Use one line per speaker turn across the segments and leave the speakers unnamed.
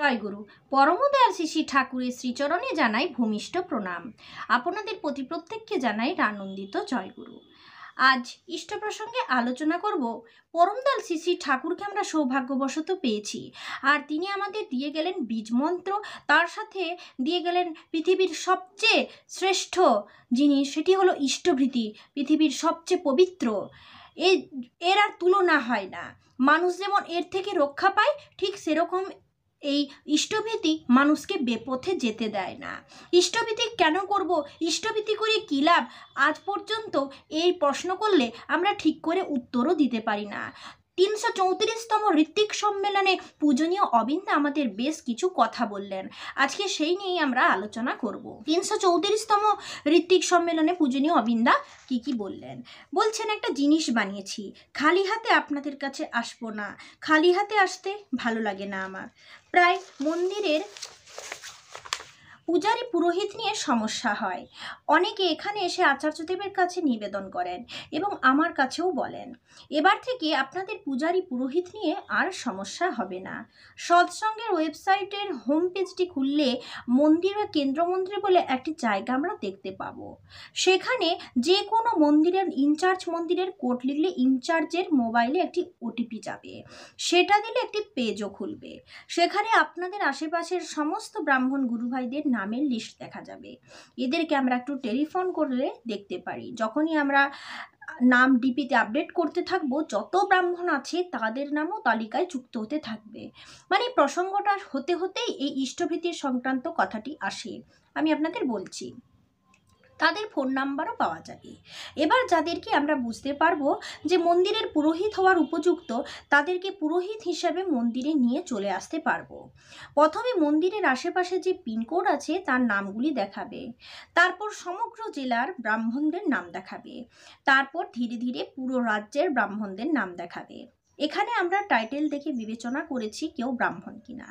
জয়গুরু। পরমদয়াল শ্রী শ্রী ঠাকুরের শ্রীচরণে জানাই ভূমিষ্ঠ প্রণাম। আপনাদের প্রতি প্রত্যেককে জানাই আনন্দিত জয়গুরু। আজ ইষ্ট প্রসঙ্গে আলোচনা করব। পরমদয়াল শ্রী শ্রী ঠাকুরকে আমরা সৌভাগ্যবশত পেয়েছি, আর তিনি আমাদের দিয়ে গেলেন বীজ মন্ত্র, তার সাথে দিয়ে গেলেন পৃথিবীর সবচেয়ে শ্রেষ্ঠ জিনিস, সেটি হলো ইষ্টভৃতি, পৃথিবীর সবচেয়ে পবিত্র। এর আর তুলনা হয় না। মানুষ যেমন এর থেকে রক্ষা পায়, ঠিক সেরকম এই ইষ্টভীতি মানুষকে বেপথে যেতে দেয় না। ইষ্টভীতি কেন করব, ইষ্টভীতি করে কী লাভ, আজ পর্যন্ত এই প্রশ্ন করলে আমরা ঠিক করে উত্তরও দিতে পারি না। 334তম ঋত্বিক সম্মেলনে পূজনীয় অবিন্দা আমাদের বেশ কিছু কথা বললেন। আজকে সেই নিয়েই আমরা আলোচনা করব। 334তম ঋত্বিক সম্মেলনে পূজনীয় অবিন্দা কি বললেন। বলছেন, একটা জিনিস বানিয়েছি, খালি হাতে আপনাদের কাছে আসবো না। খালি হাতে আসতে ভালো লাগে না আমার। প্রায় মন্দিরের পূজারী পুরোহিত নিয়ে সমস্যা হয়। অনেকে এখানে এসে আচার্যদেবের কাছে নিবেদন করেন এবং আমার কাছেও বলেন, এবার থেকে আপনাদের পূজারী পুরোহিত নিয়ে আর সমস্যা হবে না। সৎসঙ্গের ওয়েবসাইটের হোম পেজটি খুললে মন্দির বা কেন্দ্র মন্দির বলে একটি জায়গা আমরা দেখতে পাবো। সেখানে যে কোনো মন্দিরের ইনচার্জ, মন্দিরের কোড লিখলে ইনচার্জের মোবাইলে একটি ওটিপি যাবে, সেটা দিলে একটি পেজও খুলবে। সেখানে আপনাদের আশেপাশের সমস্ত ব্রাহ্মণ গুরুভাইদের নামের লিস্ট দেখা যাবে। এদেরকে আমরা একটু টেলিফোন করলে দেখতে পারি। যখনই আমরা নাম ডিপিতে আপডেট করতে থাকবো, যত ব্রাহ্মণ আছে তাদের নামও তালিকায় যুক্ত হতে থাকবে। মানে প্রসঙ্গটা হতে হতেই এই ইষ্টভীতির সংক্রান্ত কথাটি আসে। আমি আপনাদের বলছি, তাদের ফোন নাম্বারও পাওয়া যাবে। এবার যাদেরকে আমরা বুঝতে পারবো যে মন্দিরের পুরোহিত হওয়ার উপযুক্ত, তাদেরকে পুরোহিত হিসাবে মন্দিরে নিয়ে চলে আসতে পারবো। প্রথমে মন্দিরের আশেপাশে যে পিনকোড আছে তার নামগুলি দেখাবে, তারপর সমগ্র জেলার ব্রাহ্মণদের নাম দেখাবে, তারপর ধীরে ধীরে পুরো রাজ্যের ব্রাহ্মণদের নাম দেখাবে। এখানে আমরা টাইটেল দেখে বিবেচনা করেছি কেউ ব্রাহ্মণ কিনা।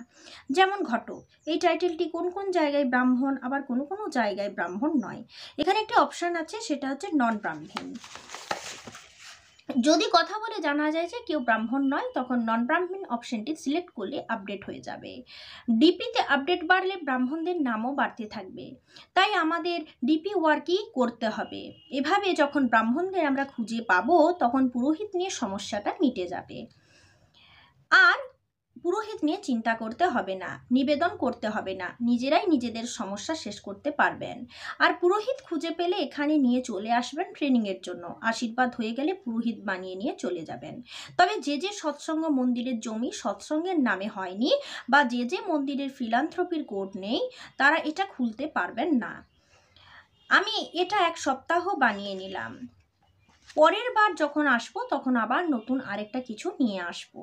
যেমন ঘটক, এই টাইটেলটি কোন কোন জায়গায় ব্রাহ্মণ, আবার কোনো কোনো জায়গায় ব্রাহ্মণ নয়। এখানে একটি অপশান আছে, সেটা হচ্ছে নন ব্রাহ্মণ। যদি কথা বলে জানা যায় যে কেউ ব্রাহ্মণ নয়, তখন নন ব্রাহ্মণ অপশনটি সিলেক্ট করলে আপডেট হয়ে যাবে। ডিপিতে আপডেট বাড়লে ব্রাহ্মণদের নামও বাড়তে থাকবে, তাই আমাদের ডিপি ওয়ার্কই করতে হবে। এভাবে যখন ব্রাহ্মণদের আমরা খুঁজে পাবো, তখন পুরোহিত নিয়ে সমস্যাটা মিটে যাবে। আর পুরোহিত নিয়ে চিন্তা করতে হবে না, নিবেদন করতে হবে না, নিজেরাই নিজেদের সমস্যা শেষ করতে পারবেন। আর পুরোহিত খুঁজে পেলে এখানে নিয়ে চলে আসবেন ট্রেনিংয়ের জন্য। আশীর্বাদ হয়ে গেলে পুরোহিত বানিয়ে নিয়ে চলে যাবেন। তবে যে যে সৎসঙ্গ মন্দিরের জমি সৎসঙ্গের নামে হয়নি, বা যে যে মন্দিরের ফিলান্থ্রপির কোড নেই, তারা এটা খুলতে পারবেন না। আমি এটা 1 সপ্তাহ বানিয়ে নিলাম, পরের বার যখন আসবো তখন আবার নতুন আরেকটা কিছু নিয়ে আসবো।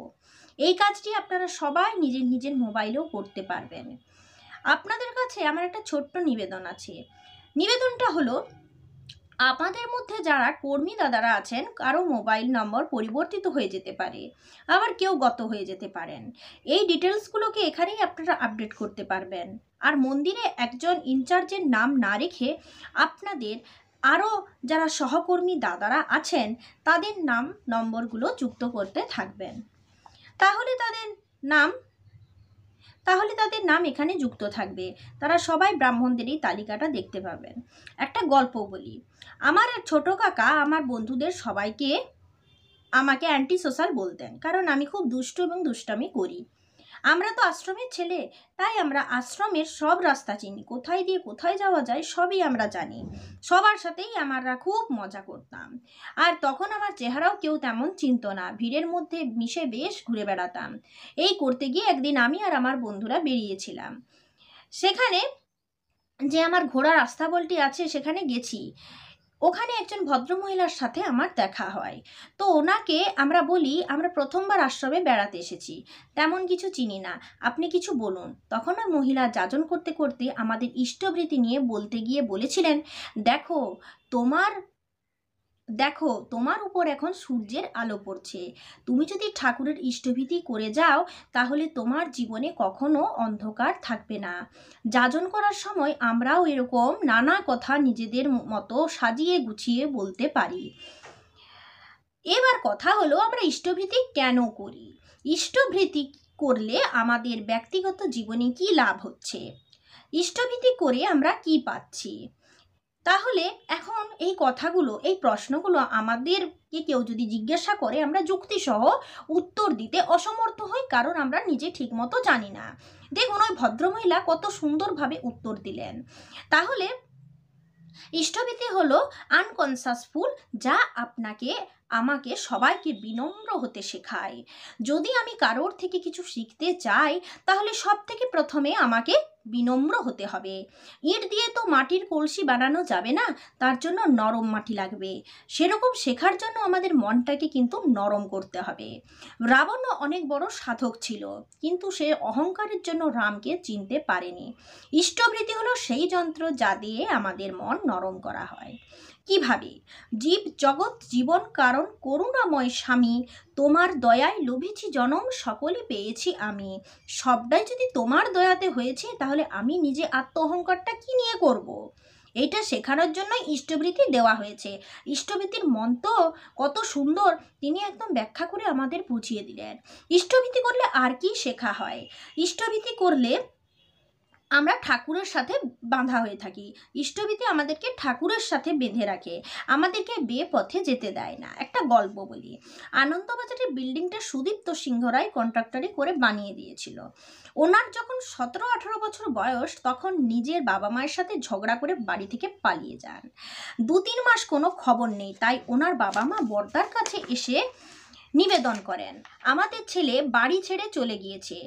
এই কাজটি আপনারা সবাই নিজের নিজের মোবাইলেও করতে পারবেন। আপনাদের কাছে আমার একটা ছোট্ট নিবেদন আছে। নিবেদনটা হলো, আপনাদের মধ্যে যারা কর্মী দাদারা আছেন, কারো মোবাইল নম্বর পরিবর্তিত হয়ে যেতে পারে, আবার কেউ গত হয়ে যেতে পারেন। এই ডিটেলসগুলোকে এখানেই আপনারা আপডেট করতে পারবেন। আর মন্দিরে একজন ইনচার্জের নাম না রেখে আপনাদের আরও যারা সহকর্মী দাদারা আছেন তাদের নাম নম্বরগুলো যুক্ত করতে থাকবেন। তাহলে তাদের নাম এখানে যুক্ত থাকবে। তারা সবাই ব্রাহ্মণদের এই তালিকাটা দেখতে পাবেন। একটা গল্প বলি। আমার ছোট কাকা আমার বন্ধুদের সবাইকে আমাকে অ্যান্টি সোশ্যাল বলতেন, কারণ আমি খুব দুষ্ট এবং দুষ্টামি করি। আমরা তো আশ্রমের ছেলে, তাই আমরা আশ্রমের সব রাস্তা চিনি, কোথায় দিয়ে কোথায় যাওয়া যায় সবই আমরা জানি। সবার সাথেই আমরা খুব মজা করতাম। আর তখন আমার চেহারাও কেউ তেমন চিনত না, ভিড়ের মধ্যে মিশে বেশ ঘুরে বেড়াতাম। এই করতে গিয়ে একদিন আমি আর আমার বন্ধুরা বেরিয়েছিলাম। সেখানে যে আমার ঘোড়ার আস্তাবলটি আছে সেখানে গেছি। ওখানে একজন ভদ্রমহিলার সাথে আমার দেখা হয়। তো ওনাকে আমরা বলি, আমরা প্রথমবার আশ্রমে বেড়াতে এসেছি, তেমন কিছু চিনি না, আপনি কিছু বলুন। তখন ওই মহিলা যাজন করতে করতে আমাদের ইষ্টভৃতি নিয়ে বলতে গিয়ে বলেছিলেন, দেখো তোমার উপর এখন সূর্যের আলো পড়ছে, তুমি যদি ঠাকুরের ইষ্টভীতি করে যাও তাহলে তোমার জীবনে কখনো অন্ধকার থাকবে না। যাজন করার সময় আমরাও এরকম নানা কথা নিজেদের মতো সাজিয়ে গুছিয়ে বলতে পারি। এবার কথা হলো, আমরা ইষ্টভীতি কেন করি? ইষ্টভৃতি করলে আমাদের ব্যক্তিগত জীবনে কি লাভ হচ্ছে, ইষ্টভীতি করে আমরা কি পাচ্ছি। তাহলে এখন এই কথাগুলো, এই প্রশ্নগুলো আমাদেরকে কেউ যদি জিজ্ঞাসা করে আমরা যুক্তিসহ উত্তর দিতে অসমর্থ হই, কারণ আমরা নিজে ঠিকমতো জানি না। দেখুন ওই ভদ্রমহিলা কত সুন্দরভাবে উত্তর দিলেন। তাহলে ইষ্টভীতি হলো আনকনসাসফুল, যা আপনাকে আমাকে সবাইকে বিনম্র হতে শেখায়। যদি আমি কারোর থেকে কিছু শিখতে চাই তাহলে সব থেকে প্রথমে আমাকে বিনম্র হতে হবে। ইট দিয়ে তো মাটির কলসি বানানো যাবে না, তার জন্য নরম মাটি লাগবে। সেরকম শেখার জন্য আমাদের মনটাকে কিন্তু নরম করতে হবে। রাবণ অনেক বড় সাধক ছিল, কিন্তু সে অহংকারের জন্য রামকে চিনতে পারেনি। ইষ্টভীতি হলো সেই যন্ত্র যা দিয়ে আমাদের মন নরম করা হয়। কিভাবে? জীব জগৎ জীবন কারণ করুণাময় স্বামী, তোমার দয়ায় লোভেছি জনম সকলে পেয়েছি আমি। সবটাই যদি তোমার দয়াতে হয়েছে তাহলে আমি নিজে আত্ম অহংকারটা কি নিয়ে করব? এইটা শেখানোর জন্যই ইষ্টভীতি দেওয়া হয়েছে। ইষ্টভীতির মন্ত্র কত সুন্দর, তিনি একদম ব্যাখ্যা করে আমাদের বুঝিয়ে দিলেন। ইষ্টভীতি করলে আর কি শেখা হয়? ইষ্টভীতি করলে আমরা ঠাকুরের সাথে বাঁধা হয়ে থাকি। ইষ্টভীতি আমাদেরকে ঠাকুরের সাথে বেঁধে রাখে, আমাদেরকে বেপথে যেতে দেয় না। একটা গল্প বলি। আনন্দবাজারের বিল্ডিংটা সুদীপ্ত সিংহ রায় কন্ট্রাক্টরি করে বানিয়ে দিয়েছিল। ওনার যখন 17-18 বছর বয়স তখন নিজের বাবা মায়ের সাথে ঝগড়া করে বাড়ি থেকে পালিয়ে যান। 2-3 মাস কোনো খবর নেই, তাই ওনার বাবা মা বর্দার কাছে এসে নিবেদন করেন, আমাদের ছেলে বাড়ি ছেড়ে চলে গিয়েছে,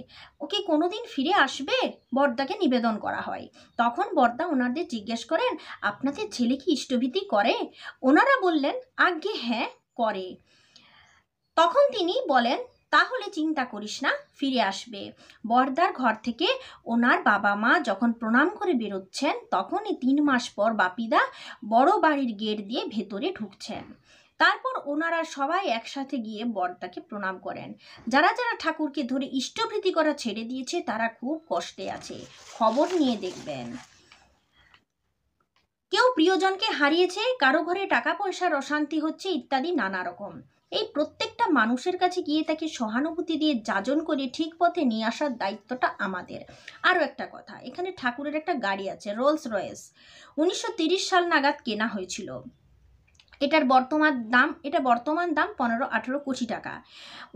ওকে কোনোদিন ফিরে আসবে? বর্দাকে নিবেদন করা হয়। তখন বর্দা ওনাদের জিজ্ঞেস করেন, আপনাদের ছেলে কি ইষ্টভীতি করে? ওনারা বললেন, আজ্ঞে হ্যাঁ করে। তখন তিনি বলেন, তাহলে চিন্তা করিস না, ফিরে আসবে। বর্দার ঘর থেকে ওনার বাবা মা যখন প্রণাম করে বেরোচ্ছেন তখনই 3 মাস পর বাপিদা বড় বাড়ির গেট দিয়ে ভেতরে ঢুকছেন। তারপর ওনারা সবাই একসাথে গিয়ে বর্দাকে প্রণাম করেন। যারা যারা ঠাকুরকে ধরে ইষ্টভীতি করা ছেড়ে দিয়েছে তারা খুব কষ্টে আছে, খবর নিয়ে দেখবেন। কেউ প্রিয়জনকে হারিয়েছে, কারো ঘরে টাকা পয়সার অশান্তি হচ্ছে, ইত্যাদি নানা রকম। এই প্রত্যেকটা মানুষের কাছে গিয়ে তাকে সহানুভূতি দিয়ে যাজন করে ঠিক পথে নিয়ে আসার দায়িত্বটা আমাদের। আরও একটা কথা, এখানে ঠাকুরের একটা গাড়ি আছে, রোলস রয়েস। 1930 সাল নাগাদ কেনা হয়েছিল। এটার বর্তমান দাম 15-18 কোটি টাকা।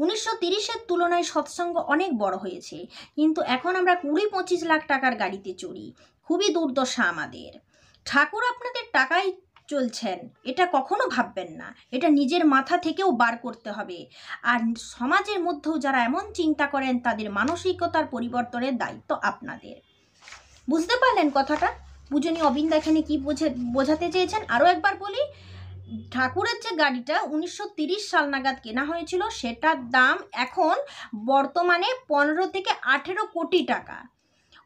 1930-এর তুলনায় সৎসঙ্গ অনেক বড় হয়েছে, কিন্তু এখন আমরা 20-25 লাখ টাকার গাড়িতে চড়ি। খুবই দুর্দশা আমাদের। ঠাকুর আপনাদের টাকায় চলছেন এটা কখনো ভাববেন না, এটা নিজের মাথা থেকেও বার করতে হবে। আর সমাজের মধ্যেও যারা এমন চিন্তা করেন তাদের মানসিকতার পরিবর্তনের দায়িত্ব আপনাদের। বুঝতে পারলেন কথাটা? পূজনীয় অবিন্দা এখানে কি বোঝাতে চেয়েছেন আরও একবার বলি। ঠাকুরের যে গাড়িটা 1930 সাল নাগাদ কেনা হয়েছিল সেটার দাম এখন বর্তমানে 15-18 কোটি টাকা।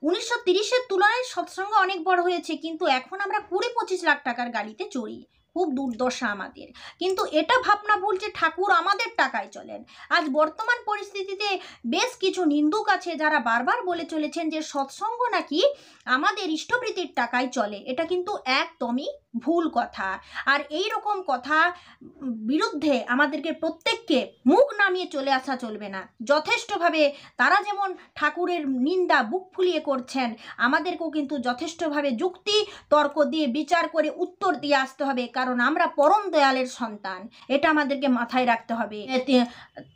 1930-এর তুলনায় সৎসঙ্গ অনেক বড় হয়েছে, কিন্তু এখন আমরা 20-25 লাখ টাকার গাড়িতে চড়ি। খুব দুর্দশা আমাদের। কিন্তু এটা ভাবনা ভুল যে ঠাকুর আমাদের টাকায় চলেন। আজ বর্তমান পরিস্থিতিতে বেশ কিছু নিন্দুক আছে যারা বারবার বলে চলেছেন যে সৎসঙ্গ নাকি আমাদের ইষ্টভীতির টাকায় চলে। এটা কিন্তু একদমই ভুল কথা। আর এই রকম কথা বিরুদ্ধে আমাদেরকে প্রত্যেককে মুখ নামিয়ে চলে আসা চলবে না। যথেষ্টভাবে তারা যেমন ঠাকুরের নিন্দা বুক ফুলিয়ে করছেন, আমাদেরকেও কিন্তু যথেষ্টভাবে যুক্তি তর্ক দিয়ে বিচার করে উত্তর দিয়ে আসতে হবে, কারণ আমরা পরম দয়ালের সন্তান। এটা আমাদেরকে মাথায় রাখতে হবে।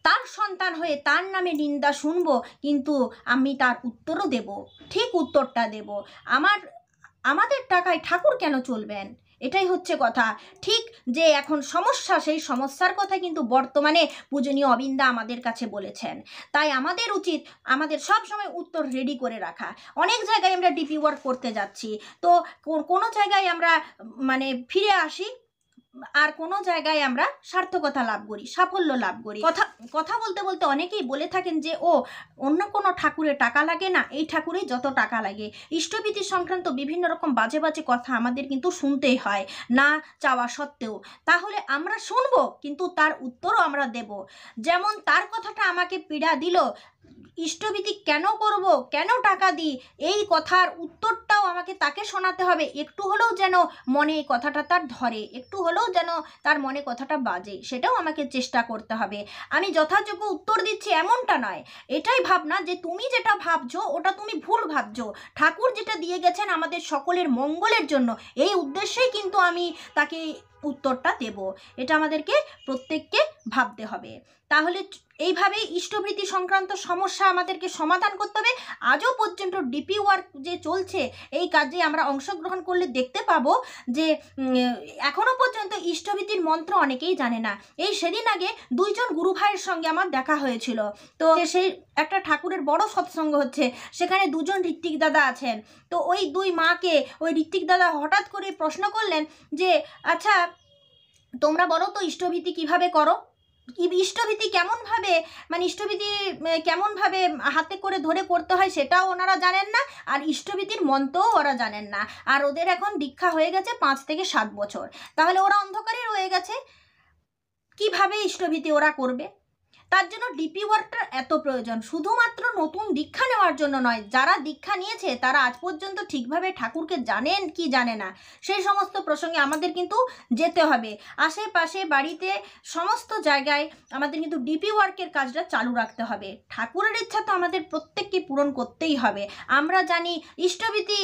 তার সন্তান হয়ে তার নামে নিন্দা শুনবো, কিন্তু আমি তার উত্তরও দেব, ঠিক উত্তরটা দেব। আমাদের টাকায় ঠাকুর কেন চলবেন? এটাই হচ্ছে কথা। ঠিক যে এখন সমস্যা, সেই সমস্যার কথা কিন্তু বর্তমানে পূজনীয় অবিন্দা আমাদের কাছে বলেছেন। তাই আমাদের উচিত আমাদের সব সময় উত্তর রেডি করে রাখা। অনেক জায়গায় আমরা ডিপি ওয়ার্ক করতে যাচ্ছি, তো কোনো জায়গায় আমরা ফিরে আসি, আর কোনো জায়গায় আমরা সার্থকতা লাভ করি, সাফল্য লাভ করি। কথা বলতে বলতে অনেকেই বলে থাকেন যে অন্য কোনো ঠাকুরে টাকা লাগে না, এই ঠাকুরেই যত টাকা লাগে। ইষ্টভীতি সংক্রান্ত বিভিন্ন রকম বাজে বাজে কথা আমাদের কিন্তু শুনতেই হয় না চাওয়া সত্ত্বেও। তাহলে আমরা শুনবো, কিন্তু তার উত্তরও আমরা দেব। যেমন তার কথাটা আমাকে পীড়া দিল, ইষ্টভীতি কেন করব, কেন টাকা দিই, এই কথার উত্তরটাও আমাকে তাকে শোনাতে হবে। একটু হলেও যেন মনে এই কথাটা তার ধরে, একটু হলেও যেন তার মনে কথাটা বাজে, সেটাও আমাকে চেষ্টা করতে হবে। আমি যথাযোগ্য উত্তর দিচ্ছি এমনটা নয়, এটাই ভাবনা যে তুমি যেটা ভাবছো ওটা তুমি ভুল ভাবছো। ঠাকুর যেটা দিয়ে গেছেন আমাদের সকলের মঙ্গলের জন্য, এই উদ্দেশ্যেই কিন্তু আমি তাকে উত্তরটা দেব। এটা আমাদেরকে প্রত্যেককে ভাবতে হবে। তাহলে এইভাবেই ইষ্টভীতি সংক্রান্ত সমস্যা আমাদেরকে সমাধান করতে হবে। আজও পর্যন্ত ডিপি ওয়ার্ক যে চলছে, এই কাজে আমরা অংশগ্রহণ করলে দেখতে পাবো যে এখনো পর্যন্ত ইষ্টভীতির মন্ত্র অনেকেই জানে না। এই সেদিন আগে দুইজন গুরু ভাইয়ের সঙ্গে আমার দেখা হয়েছিল। তো সেই একটা ঠাকুরের বড় সৎসঙ্গ হচ্ছে, সেখানে দুজন ঋত্বিক দাদা আছেন। তো ওই দুই মাকে ওই ঋত্বিক দাদা হঠাৎ করে প্রশ্ন করলেন যে আচ্ছা তোমরা বলো তো ইষ্টভীতি কিভাবে করো, ইষ্টভীতি কেমনভাবে, মানে ইষ্টভীতি কেমনভাবে হাতে করে ধরে করতে হয় সেটাও ওনারা জানেন না, আর ইষ্টভীতির মন্ত্রও ওরা জানেন না। আর ওদের এখন দীক্ষা হয়ে গেছে 5 থেকে 7 বছর, তাহলে ওরা অন্ধকারে রয়ে গেছে, কিভাবে ইষ্টভীতি ওরা করবে? তার জন্য ডিপি ওয়ার্কটার এত প্রয়োজন, শুধুমাত্র নতুন দীক্ষা নেওয়ার জন্য নয়, যারা দীক্ষা নিয়েছে তারা আজ পর্যন্ত ঠিকভাবে ঠাকুরকে জানেন কি জানে না, সেই সমস্ত প্রসঙ্গে আমাদের কিন্তু যেতে হবে। আশেপাশে বাড়িতে সমস্ত জায়গায় আমাদের কিন্তু ডিপি ওয়ার্কের কাজটা চালু রাখতে হবে। ঠাকুরের ইচ্ছা তো আমাদের প্রত্যেককে পূরণ করতেই হবে। আমরা জানি ইষ্টভীতি,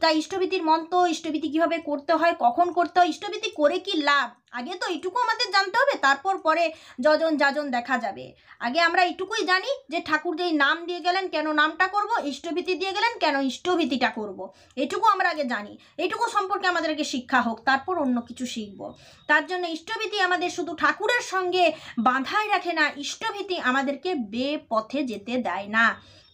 তাই ইষ্টভীতির মন্ত্র, ইষ্টভীতি কীভাবে করতে হয়, কখন করতে হয়, ইষ্টভীতি করে কি লাভ, আগে তো এইটুকু আমাদের জানতে হবে, তারপর পরে যজন যাজন দেখা যাবে। আগে আমরা এইটুকুই জানি যে ঠাকুর যেই নাম দিয়ে গেলেন কেন নামটা করব, ইষ্টভীতি দিয়ে গেলেন কেন ইষ্টভীতিটা করব, এটুকু আমরা আগে জানি। এইটুকু সম্পর্কে আমাদেরকে শিক্ষা হোক, তারপর অন্য কিছু শিখব। তার জন্য ইষ্টভীতি আমাদের শুধু ঠাকুরের সঙ্গে বাঁধাই রাখে না, ইষ্টভীতি আমাদেরকে বেপথে যেতে দেয় না।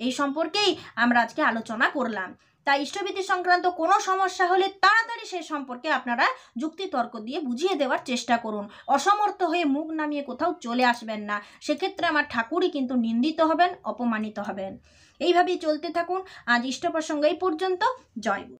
এই সম্পর্কেই আমরা আজকে আলোচনা করলাম। তাই ইষ্টভীতি সংক্রান্ত কোনো সমস্যা হলে তাড়াতাড়ি সে সম্পর্কে আপনারা যুক্তিতর্ক দিয়ে বুঝিয়ে দেওয়ার চেষ্টা করুন। অসমর্থ হয়ে মুখ নামিয়ে কোথাও চলে আসবেন না, সেক্ষেত্রে আমার ঠাকুরই কিন্তু নিন্দিত হবেন, অপমানিত হবেন। এইভাবেই চলতে থাকুন। আজ ইষ্ট প্রসঙ্গ এই পর্যন্ত। জয় গুরু।